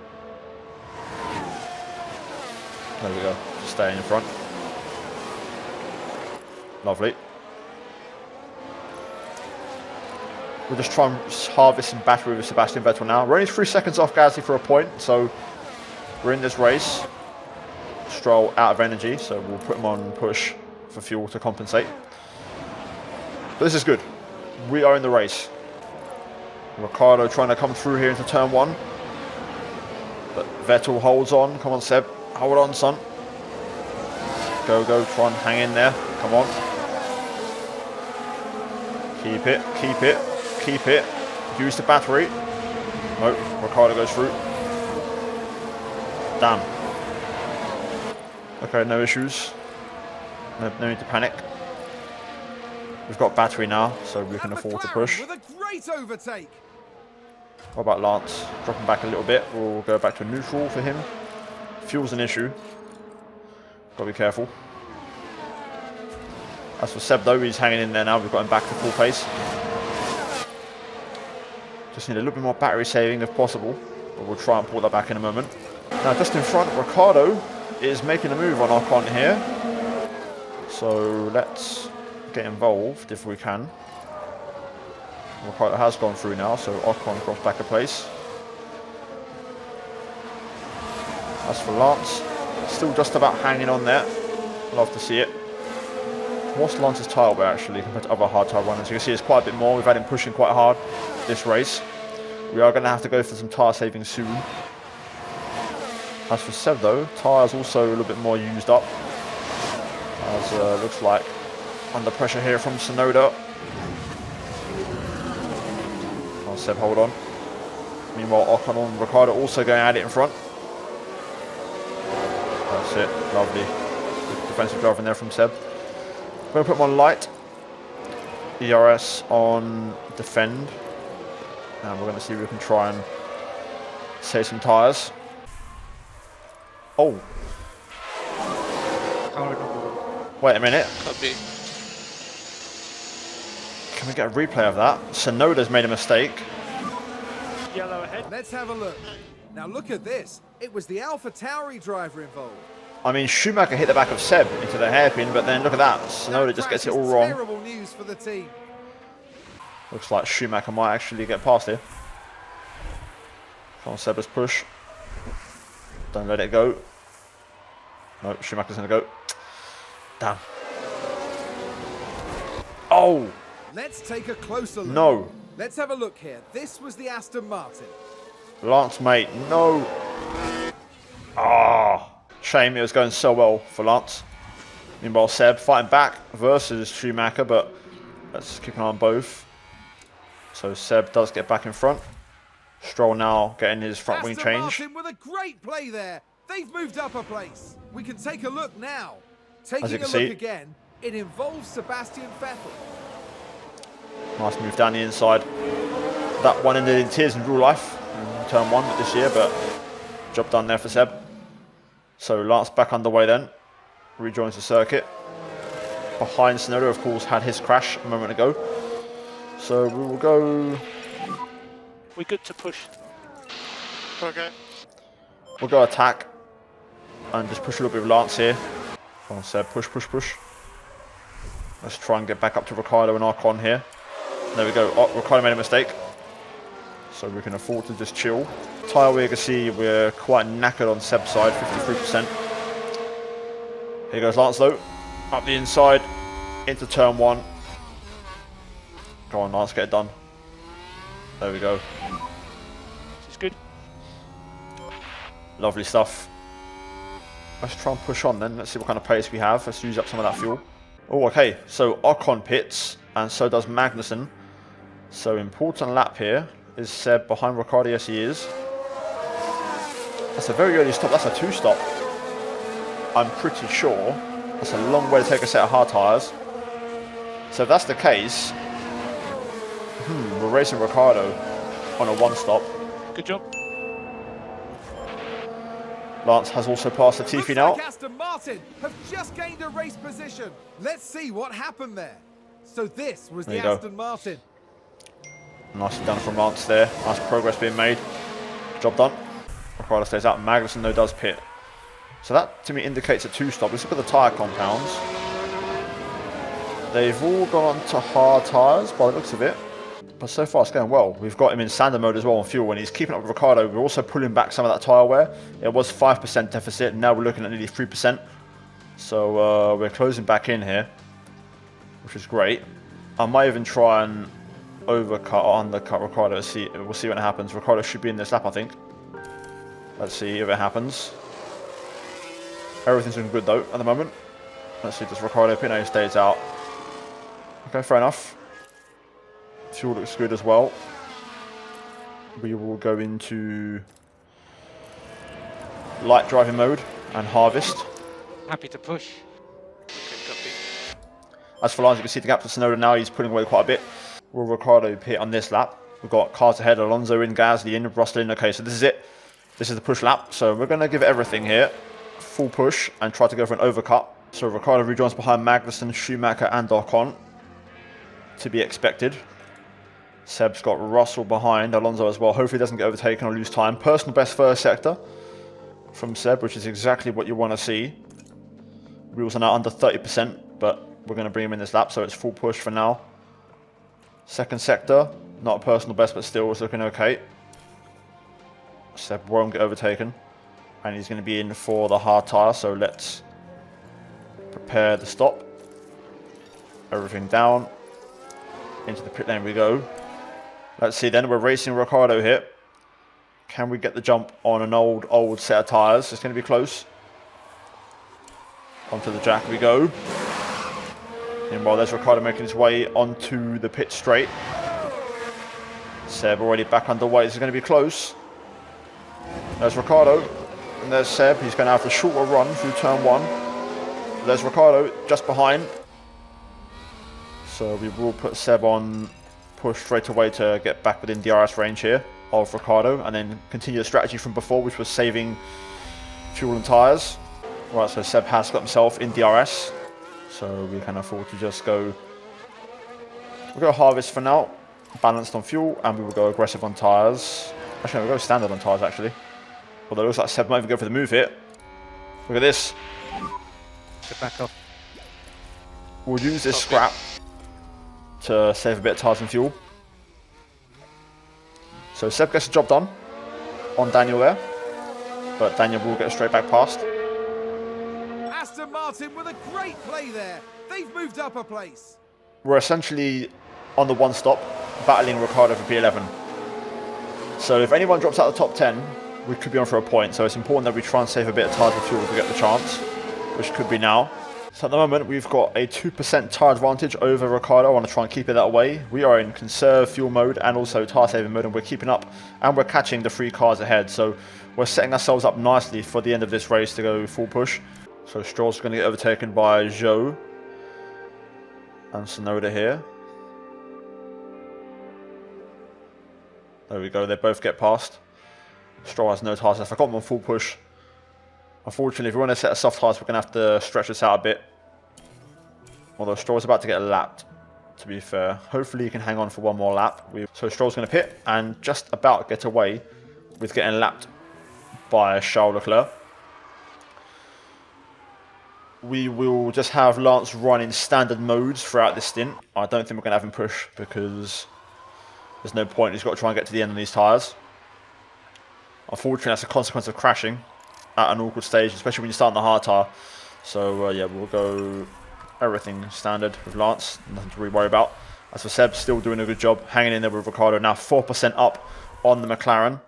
There we go. Just staying in front. Lovely. We'll just try and harvest some battery with Sebastian Vettel now. We're only 3 seconds off Gasly for a point, so we're in this race. Stroll out of energy, so we'll put him on push for fuel to compensate. But this is good. We are in the race. Ricardo trying to come through here into turn 1. But Vettel holds on. Come on, Seb. Hold on, son. Go, go. Try and hang in there. Come on. Keep it. Keep it. Keep it. Use the battery. No. Ricardo goes through. Damn. Okay, no issues. No need to panic. We've got battery now, so we can afford to push. With a great overtake. What about Lance? Dropping back a little bit. We'll go back to neutral for him. Fuel's an issue. Gotta be careful. As for Seb though, he's hanging in there now. We've got him back to full pace. Just need a little bit more battery saving if possible. But we'll try and pull that back in a moment. Now just in front, Ricardo is making a move on Ocon here. So let's get involved if we can. Ricardo has gone through now, so Ocon drops back a place. As for Lance, still just about hanging on there. Love to see it. What's Lance's tyre wear actually compared to other hard tyre runners? You can see it's quite a bit more. We've had him pushing quite hard this race. We are going to have to go for some tyre saving soon. As for Seb though, tyres also a little bit more used up. As looks like under pressure here from Tsunoda. Oh, Seb, hold on. Meanwhile, Ocon and Ricardo also going at it in front. That's it, lovely. Good defensive driving there from Seb. I'm going to put him on light. ERS on defend. And we're going to see if we can try and save some tyres. Oh. Wait a minute. Copy. Can we get a replay of that? Tsunoda's made a mistake. Yellow ahead. Let's have a look. Now look at this. It was the AlphaTauri driver involved. I mean, Schumacher hit the back of Seb into the hairpin, but then look at that. Tsunoda just gets it all wrong. Terrible news for the team. Looks like Schumacher might actually get past here. Come on, Seb's push. Don't let it go. No, Schumacher's going to go. Damn. Oh! Let's take a closer look. No. Let's have a look here. This was the Aston Martin. Lance, mate, no. Ah. Shame it was going so well for Lance. Meanwhile, Seb fighting back versus Schumacher, but let's keep an eye on both. So Seb does get back in front. Stroll now getting his front wing Aston change. Martin with a great play there. They've moved up a place. We can take a look now. As you Taking a can look see, again, it involves Sebastian Vettel. nice move down the inside. That one ended in tears in real life in turn 1 this year, but job done there for Seb. So Lance back underway then. Rejoins the circuit. Behind Tsunoda, of course, had his crash a moment ago. So we will go... We're good to push. Okay. We'll go attack. And just push a little bit of Lance here. Come on, Seb. Push, push, push. Let's try and get back up to Ricardo and Ocon here. There we go. Oh, Ricardo made a mistake. So we can afford to just chill. Tyre wear, you can see we're quite knackered on Seb's side, 53%. Here goes Lance though. Up the inside. Into turn 1. Go on, Lance, get it done. There we go. This is good. Lovely stuff. Let's try and push on then. Let's see what kind of pace we have. Let's use up some of that fuel. Oh, okay. So Ocon pits, and so does Magnussen. So important lap here. Is Seb behind Ricardo? Yes, he is. That's a very early stop. That's a 2-stop. I'm pretty sure. That's a long way to take a set of hard tyres. So if that's the case, we're racing Ricciardo on a one-stop. Good job. Lance has also passed Latifi Looks now. like Aston Martin have just gained a race position. Let's see what happened there. So this was There the you go. Aston Martin. Nicely done from Lance there. Nice progress being made. Job done. Ricciardo stays out. Magnussen though does pit. So that to me indicates a two-stop. Let's look at the tyre compounds. They've all gone on to hard tyres by the looks of it. But so far it's going well. We've got him in standard mode as well on fuel, and he's keeping up with Ricciardo. We're also pulling back some of that tyre wear. It was 5% deficit, and now we're looking at nearly 3%. So we're closing back in here, which is great. I might even try and overcut or undercut Ricciardo. We'll see what happens. Ricciardo should be in this lap, I think. Let's see if it happens. Everything's looking good though at the moment. Let's see, does Ricciardo pit? No, he stays out. Okay, fair enough. Fuel looks good as well. We will go into light driving mode and harvest. Happy to push. As for Lance, you can see the gap to Tsunoda now. He's pulling away quite a bit. Will Ricciardo pit on this lap? We've got cars ahead. Alonso in, Gasly in, Russell in. Okay, so this is it. This is the push lap. So we're going to give it everything here. Full push and try to go for an overcut. So Ricciardo rejoins behind Magnussen, Schumacher and Ocon. To be expected. Seb's got Russell behind, Alonso as well. Hopefully he doesn't get overtaken or lose time. Personal best first sector from Seb, which is exactly what you want to see. Wheels are now under 30%, but we're going to bring him in this lap, so it's full push for now. Second sector, not a personal best, but still it's looking okay. Seb won't get overtaken, and he's going to be in for the hard tyre, so let's prepare the stop. Everything down. Into the pit lane we go. Let's see then, we're racing Ricciardo here. Can we get the jump on an old set of tyres? It's going to be close. Onto the jack we go. Meanwhile, there's Ricciardo making his way onto the pit straight. Seb already back underway. This is going to be close. There's Ricciardo. And there's Seb. He's going to have the shorter run through turn one. There's Ricciardo just behind. So we will put Seb on push straight away to get back within DRS range here of Ricciardo, and then continue the strategy from before, which was saving fuel and tyres. Right, so Seb has got himself in DRS, so we can afford to just go. We'll go harvest for now, balanced on fuel, and we will go aggressive on tyres. Actually, no, we'll go standard on tyres actually. Although it looks like Seb might even go for the move here. Look at this. Get back off. We'll use this scrap to save a bit of tyres and fuel. So Seb gets the job done on Daniel there, but Daniel will get straight back past. Aston Martin with a great play there. They've moved up a place. We're essentially on the one stop, battling Ricciardo for P11. So if anyone drops out of the top 10, we could be on for a point. So it's important that we try and save a bit of tyres and fuel to get the chance, which could be now. So at the moment, we've got a 2% tyre advantage over Ricciardo. I want to try and keep it that way. We are in conserve fuel mode and also tyre saving mode, and we're keeping up and we're catching the 3 cars ahead. So we're setting ourselves up nicely for the end of this race to go full push. So Stroll's going to get overtaken by Zhou and Tsunoda here. There we go, they both get past. Stroll has no tyres left. I got them on full push. Unfortunately, if we want to set a soft tyres, we're going to have to stretch this out a bit. Although Stroll's about to get lapped, to be fair. Hopefully he can hang on for one more lap. So Stroll's going to pit and just about get away with getting lapped by Charles Leclerc. We will just have Lance run in standard modes throughout this stint. I don't think we're going to have him push because there's no point. He's got to try and get to the end on these tyres. Unfortunately, that's a consequence of crashing at an awkward stage, especially when you start on the hard tyre. So yeah, we'll go everything standard with Lance. Nothing to really worry about. As for Seb, still doing a good job, hanging in there with Ricciardo. Now 4% up on the McLaren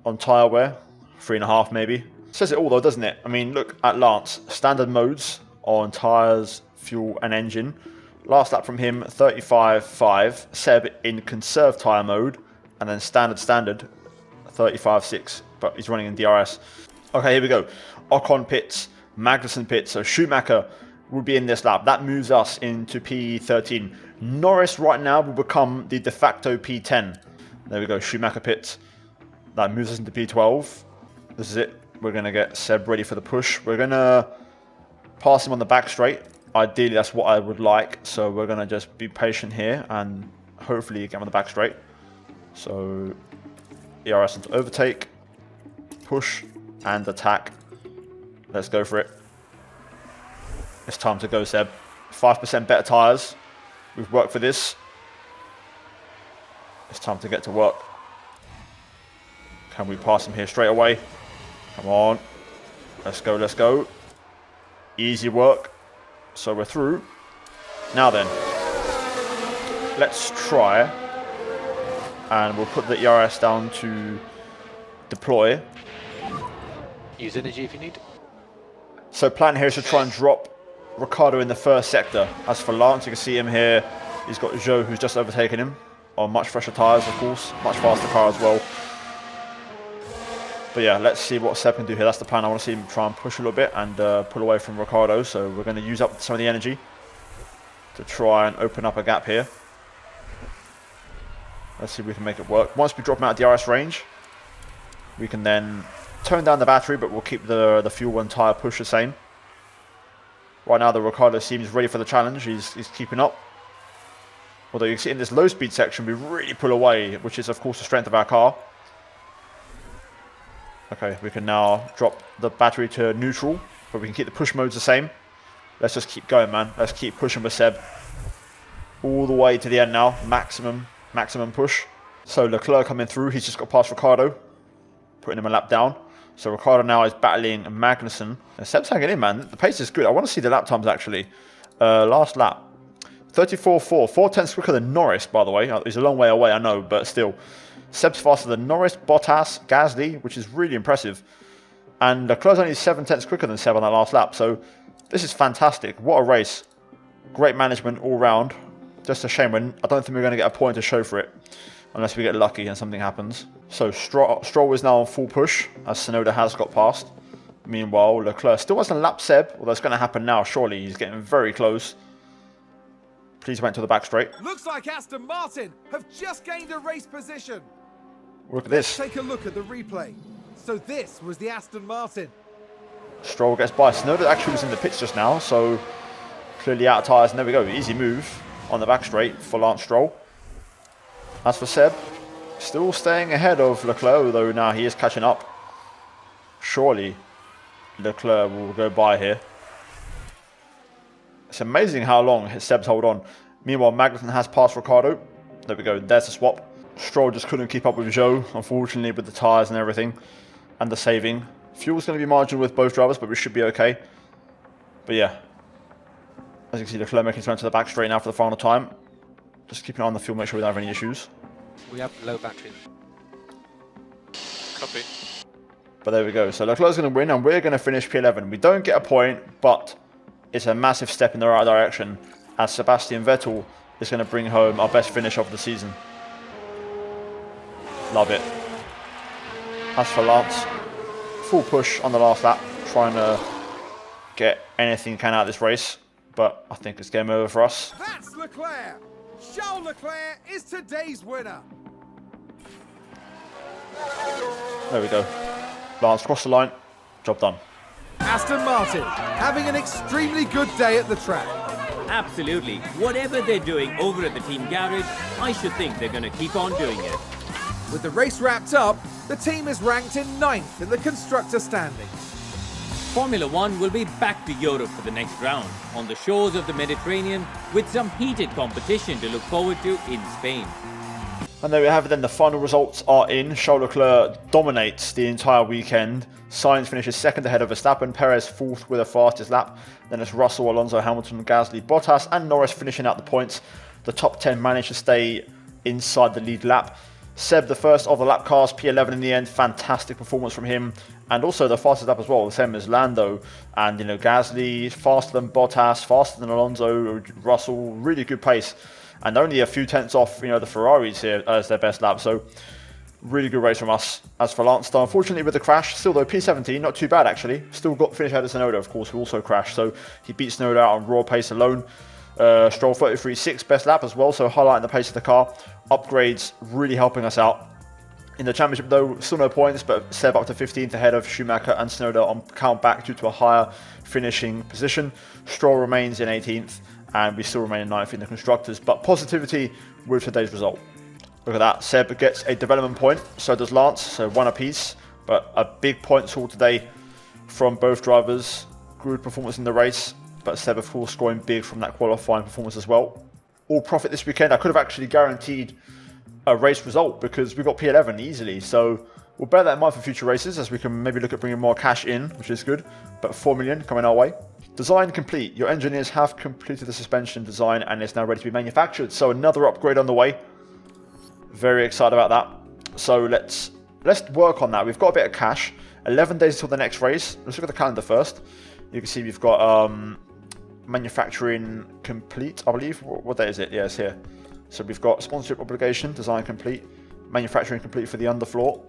on tyre wear. 3.5 maybe. Says it all though, doesn't it? I mean, look at Lance. Standard modes on tyres, fuel and engine. Last lap from him, 35.5. Seb in conserve tyre mode. And then standard 35.6. But he's running in DRS. Okay, here we go. Ocon pits, Magnussen pits. So Schumacher will be in this lap. That moves us into P13. Norris right now will become the de facto P10. There we go, Schumacher pits. That moves us into P12. This is it. We're going to get Seb ready for the push. We're going to pass him on the back straight. Ideally, that's what I would like. So we're going to just be patient here and hopefully get him on the back straight. So ERS into overtake, push, and attack. Let's go for it. It's time to go, Seb. 5% better tyres. We've worked for this. It's time to get to work. Can we pass him here straight away? Come on. Let's go, let's go. Easy work. So we're through. Now then, let's try. And we'll put the ERS down to deploy. Use energy if you need. So plan here is to try and drop Ricciardo in the first sector. As for Lance, you can see him here. He's got Zhou, who's just overtaken him. On much fresher tyres, of course. Much faster car as well. But yeah, let's see what Seb can do here. That's the plan. I want to see him try and push a little bit and pull away from Ricciardo. So we're going to use up some of the energy to try and open up a gap here. Let's see if we can make it work. Once we drop him out of DRS range, we can then tone down the battery, but we'll keep the fuel and tyre push the same. Right now, the Ricciardo seems ready for the challenge. He's keeping up. Although you can see in this low speed section, we really pull away, which is, of course, the strength of our car. Okay, we can now drop the battery to neutral, but we can keep the push modes the same. Let's just keep going, man. Let's keep pushing with Seb. All the way to the end now. Maximum push. So Leclerc coming through. He's just got past Ricciardo, putting him a lap down. So Ricciardo now is battling Magnussen. And Seb's hanging in, man. The pace is good. I want to see the lap times, actually. Last lap. 34.4. 4 tenths quicker than Norris, by the way. He's a long way away, I know, but still. Seb's faster than Norris, Bottas, Gasly, which is really impressive. And Leclerc's only 7 tenths quicker than Seb on that last lap. So this is fantastic. What a race. Great management all round. Just a shame when I don't think we're going to get a point to show for it. Unless we get lucky and something happens. So Stroll is now on full push, as Tsunoda has got past. Meanwhile, Leclerc still hasn't lapped Seb, although it's going to happen now, surely. He's getting very close. Please wait to the back straight. Looks like Aston Martin have just gained a race position. Look at this. Take a look at the replay. So this was the Aston Martin. Stroll gets by. Tsunoda actually was in the pits just now, so clearly out of tyres. And there we go. Easy move on the back straight for Lance Stroll. As for Seb, still staying ahead of Leclerc, although now he is catching up. Surely Leclerc will go by here. It's amazing how long Seb's hold on. Meanwhile, Magnussen has passed Ricciardo. There we go. There's the swap. Stroll just couldn't keep up with Zhou, unfortunately, with the tyres and everything. And the saving. Fuel's going to be marginal with both drivers, but we should be okay. But yeah. As you can see, Leclerc making his way to the back straight now for the final time. Just keeping an eye on the fuel, make sure we don't have any issues. We have low battery. Copy. But there we go. So Leclerc's going to win, and we're going to finish P11. We don't get a point, but it's a massive step in the right direction, as Sebastian Vettel is going to bring home our best finish of the season. Love it. As for Lance, full push on the last lap, trying to get anything he can out of this race. But I think it's game over for us. That's Leclerc. Charles Leclerc is today's winner. There we go. Lance crossed the line. Job done. Aston Martin having an extremely good day at the track. Absolutely. Whatever they're doing over at the team garage, I should think they're going to keep on doing it. With the race wrapped up, the team is ranked in 9th in the constructor standings. Formula One will be back to Europe for the next round, on the shores of the Mediterranean, with some heated competition to look forward to in Spain. And there we have it then, the final results are in. Charles Leclerc dominates the entire weekend. Sainz finishes second ahead of Verstappen, Perez fourth with the fastest lap. Then it's Russell, Alonso, Hamilton, Gasly, Bottas and Norris finishing out the points. The top 10 managed to stay inside the lead lap. Seb, the first of the lap cars, P11 in the end. Fantastic performance from him. And also the fastest lap as well, the same as Lando. And, you know, Gasly, faster than Bottas, faster than Alonso, Russell, really good pace. And only a few tenths off, you know, the Ferraris here as their best lap. So Really good race from us. As for Lance, unfortunately with the crash, still though P17, not too bad actually. Still got finished ahead of Sonoda, of course, who also crashed. So he beat Sonoda out on raw pace alone. Stroll 33.6 best lap as well, so highlighting the pace of the car. Upgrades really helping us out. In the championship though, still no points, but Seb up to 15th ahead of Schumacher and Sonoda on count back due to a higher finishing position. Stroll remains in 18th, and we still remain in 9th in the Constructors. But positivity with today's result. Look at that, Seb gets a development point, so does Lance, so one apiece. But a big points haul today from both drivers. Good performance in the race, but Seb of course scoring big from that qualifying performance as well. All profit this weekend. I could have actually guaranteed a race result because we got P11 easily, so we'll bear that in mind for future races as we can maybe look at bringing more cash in, which is good. But 4 million coming our way. Design complete. Your engineers have completed the suspension design and it's now ready to be manufactured. So another upgrade on the way. Very excited about that. So let's work on that. We've got a bit of cash. 11 days until the next race. Let's look at the calendar first. You can see we've got manufacturing complete, I believe. What day is it? Yeah, it's here. So we've got sponsorship obligation, design complete, manufacturing complete for the underfloor,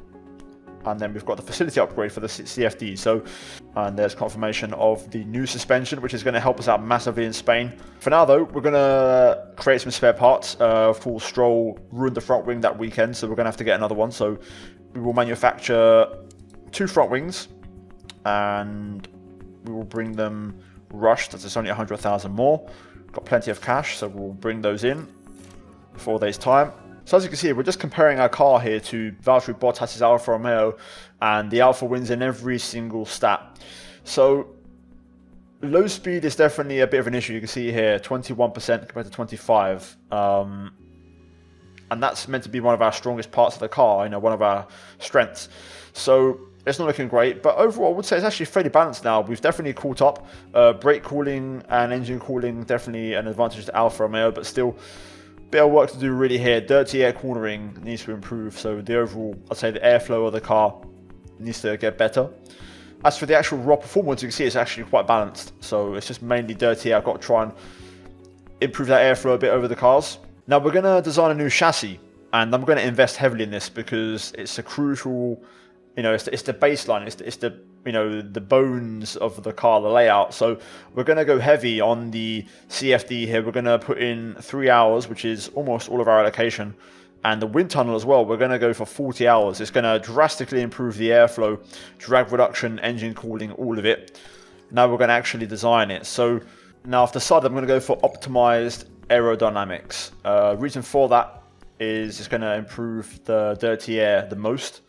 and then we've got the facility upgrade for the CFD. So, and there's confirmation of the new suspension, which is going to help us out massively in Spain. For now though, we're going to create some spare parts. Full Stroll ruined the front wing that weekend, so we're going to have to get another one. So we will manufacture 2 front wings, and we will bring them rushed, as it's only 100,000 more. Got plenty of cash, so we'll bring those in 4 days time. So as you can see, we're just comparing our car here to Valtteri Bottas's Alfa Romeo, and the Alfa wins in every single stat. So low speed is definitely a bit of an issue. You can see here 21% compared to 25, and that's meant to be one of our strongest parts of the car, one of our strengths. So it's not looking great, but overall I would say it's actually fairly balanced now. We've definitely caught up. Brake cooling and engine cooling definitely an advantage to Alfa Romeo, but still bit of work to do really here. Dirty air cornering needs to improve, so the overall, I'd say the airflow of the car needs to get better. As for the actual raw performance, you can see it's actually quite balanced, so it's just mainly dirty air. I've got to try and improve that airflow a bit over the cars. Now we're going to design a new chassis, and I'm going to invest heavily in this because it's a crucial, it's the baseline, it's the the bones of the car, the layout. So we're going to go heavy on the CFD here. We're going to put in 3 hours, which is almost all of our allocation. And the wind tunnel as well, we're going to go for 40 hours. It's going to drastically improve the airflow, drag reduction, engine cooling, all of it. Now we're going to actually design it. So now I've decided I'm going to go for optimized aerodynamics. Reason for that is it's going to improve the dirty air the most.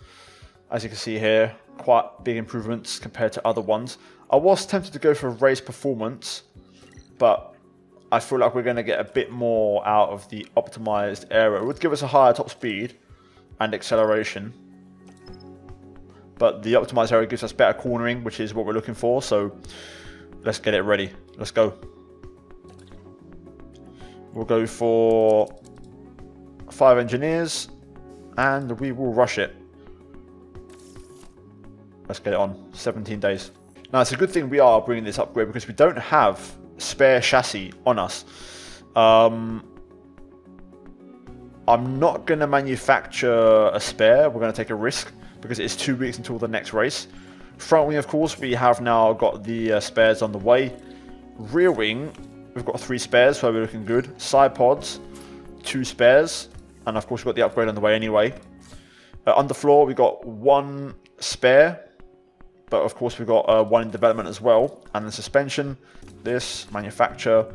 As you can see here, quite big improvements compared to other ones. I was tempted to go for race performance, but I feel like we're going to get a bit more out of the optimized aero. It would give us a higher top speed and acceleration, but the optimized aero gives us better cornering, which is what we're looking for. So let's get it ready. Let's go. We'll go for 5 engineers and we will rush it. Let's get it on. 17 days. Now, it's a good thing we are bringing this upgrade because we don't have spare chassis on us. I'm not going to manufacture a spare. We're going to take a risk because it's 2 weeks until the next race. Front wing, of course, we have now got the spares on the way. Rear wing, we've got 3 spares, so we're looking good. Side pods, 2 spares. And, of course, we've got the upgrade on the way anyway. Underfloor, we've got 1 spare. But of course we've got 1 in development as well. And the suspension, this manufacture,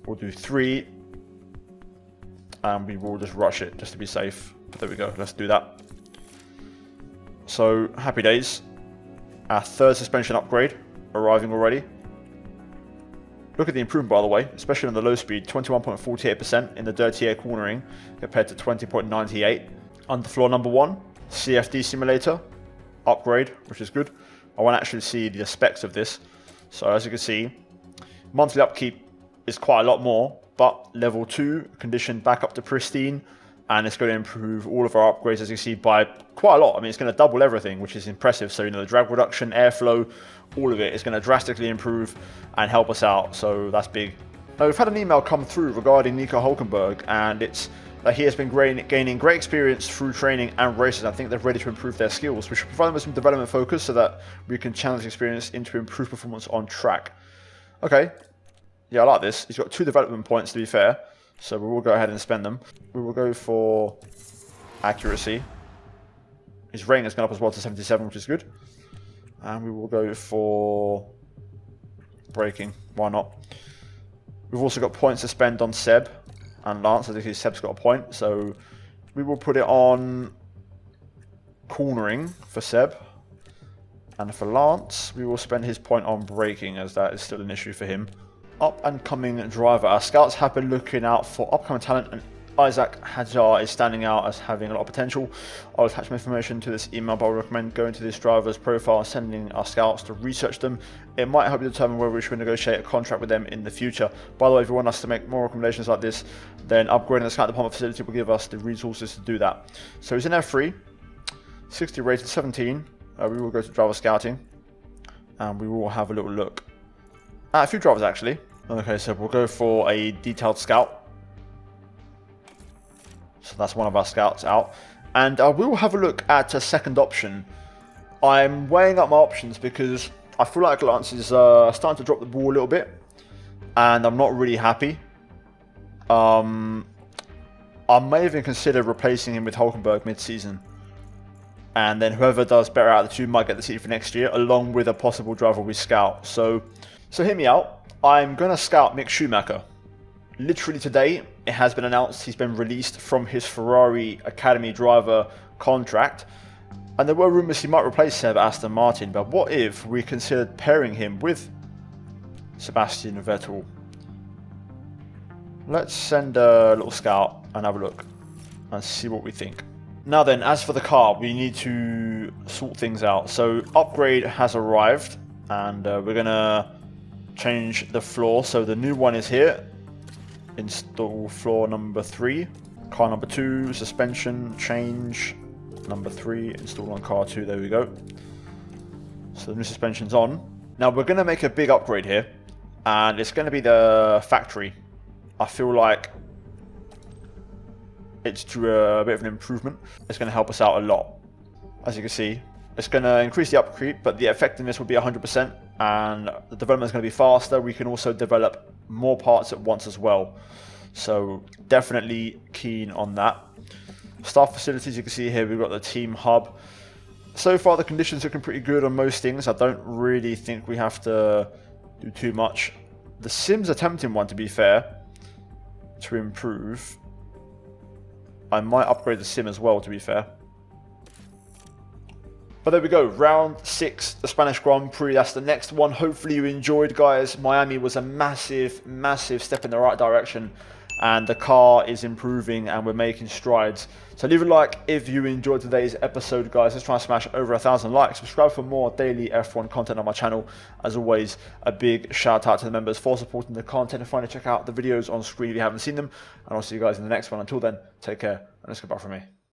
we'll do 3. And we will just rush it just to be safe. But there we go, let's do that. So happy days. Our 3rd suspension upgrade arriving already. Look at the improvement, by the way, especially on the low speed, 21.48% in the dirty air cornering compared to 20.98. Underfloor number 1, CFD simulator upgrade, which is good. I want to actually see the specs of this. So as you can see, monthly upkeep is quite a lot more, but level 2 condition back up to pristine, and it's going to improve all of our upgrades, as you see, by quite a lot. I mean, it's going to double everything, which is impressive. So the drag reduction, airflow, all of it is going to drastically improve and help us out. So that's big. Now, we've had an email come through regarding Nico Hulkenberg, and it's He has been gaining great experience through training and races. I think they're ready to improve their skills. We should provide them with some development focus so that we can channel this experience into improved performance on track. Okay. Yeah, I like this. He's got 2 development points, to be fair. So we will go ahead and spend them. We will go for accuracy. His rating has gone up as well to 77, which is good. And we will go for braking. Why not? We've also got points to spend on Seb and Lance. I think Seb's got a point. So we will put it on cornering for Seb. And for Lance, we will spend his point on braking, as that is still an issue for him. Up and coming driver. Our scouts have been looking out for upcoming talent, and Isaac Hajar is standing out as having a lot of potential. I'll attach some information to this email, but I recommend going to this driver's profile and sending our scouts to research them. It might help you determine whether we should negotiate a contract with them in the future. By the way, if you want us to make more recommendations like this, then upgrading the scout department facility will give us the resources to do that. So he's in F3, 60 rated, 17. We will go to driver scouting, and we will have a little look at a few drivers actually. Okay, so we'll go for a detailed scout. So that's one of our scouts out. And we will have a look at a second option. I'm weighing up my options because I feel like Lance is starting to drop the ball a little bit. And I'm not really happy. I may even consider replacing him with Hulkenberg mid-season. And then whoever does better out of the 2 might get the seat for next year, along with a possible driver we scout. So hear me out. I'm going to scout Mick Schumacher. Literally today, it has been announced he's been released from his Ferrari Academy driver contract. And there were rumours he might replace Seb at Aston Martin. But what if we considered pairing him with Sebastian Vettel? Let's send a little scout and have a look and see what we think. Now then, as for the car, we need to sort things out. So upgrade has arrived, and we're going to change the floor. So the new one is here. Install floor number 3. Car number 2, suspension change number 3. Install on car 2. There we go. So the new suspension's on. Now we're going to make a big upgrade here, and it's going to be the factory. I feel like it's due a bit of an improvement. It's going to help us out a lot. As you can see, it's going to increase the upkeep, but the effectiveness will be 100%, and the development is going to be faster. We can also develop more parts at once as well. So definitely keen on that. Staff facilities, you can see here, we've got the team hub. So far the conditions are looking pretty good on most things. I don't really think we have to do too much. The sim's a tempting one, to be fair, to improve. I might upgrade the sim as well, to be fair. But there we go, round 6, the Spanish Grand Prix. That's the next one. Hopefully you enjoyed, guys. Miami was a massive, massive step in the right direction, and the car is improving and we're making strides. So leave a like if you enjoyed today's episode, guys. Let's try and smash over 1,000 likes. Subscribe for more daily F1 content on my channel. As always, a big shout out to the members for supporting the content, and finally check out the videos on screen if you haven't seen them. And I'll see you guys in the next one. Until then, take care, and let's goodbye from me.